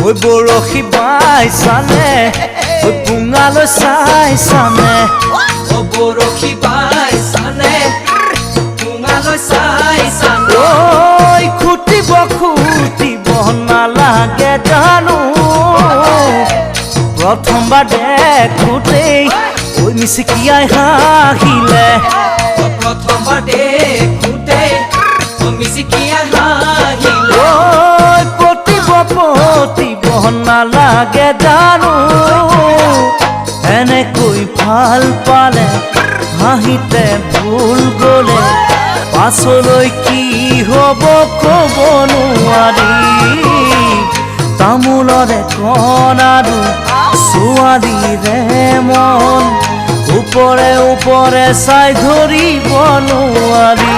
ঐ বৰশী বাইছানে ঐ পুঙালৈ চাইছানে ও বৰশী বাইছানে পুঙালৈ চাইছানে ঐ খুটিব নালাগে জানো প্ৰথমবাৰ দেখোঁতেই ঐ মিচিকিয়াই হাঁহিলে প্ৰথমবাৰ দেখোঁতেই মিচিকিয়াই হাঁহিলে ঐ পতিব নালাগে জানো এনেকৈ ভাল পালে হাঁহিতে ভুল গ'লে পাছলৈ কি হ'ব ক'ব নোৱাৰি তামোলৰে কণ আৰু ছোৱালীৰে মন ওপৰে ওপৰে চাই ধৰিব নোৱাৰি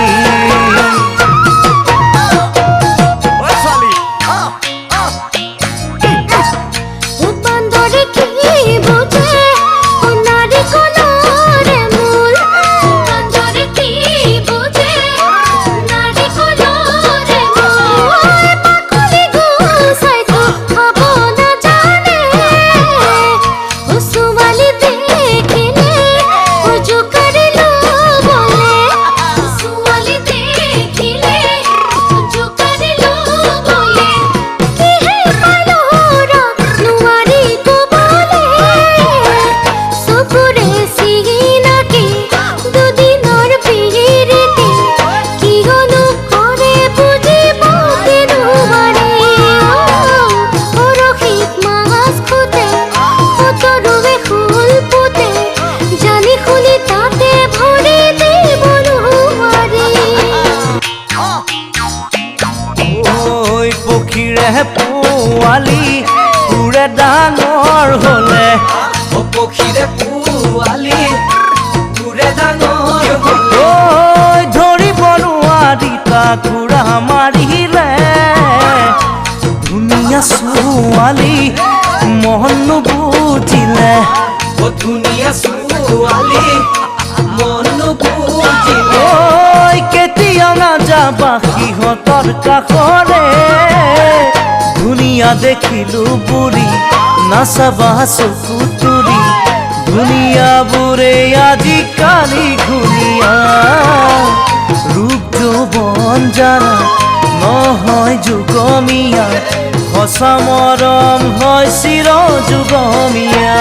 পোৱালি পুৰে ডাঙৰ হ'লে পক্ষীৰে পোৱালি পুৰে ডাঙৰ হ'লে ঐ ধৰিব নোৱাৰি তাক ঘোঁৰা মাৰিলে ধুনীয়া ছোৱালী মন নুবুজিলে ধুনীয়া ছোৱালী মন নুবুজিলে ঐ কেতিয়া নাযাবা সিহঁতৰ কাষৰে ধুনীয়া দেখিলো বুঢ়ী নাচাবা চকু তুৰি ধুনীয়াবোৰে আজিকালি ঘূণীয়া ৰূপ যৌৱন জানা নহয় যুগমীয়া সঁচা মৰম হয় চিৰ যুগমীয়া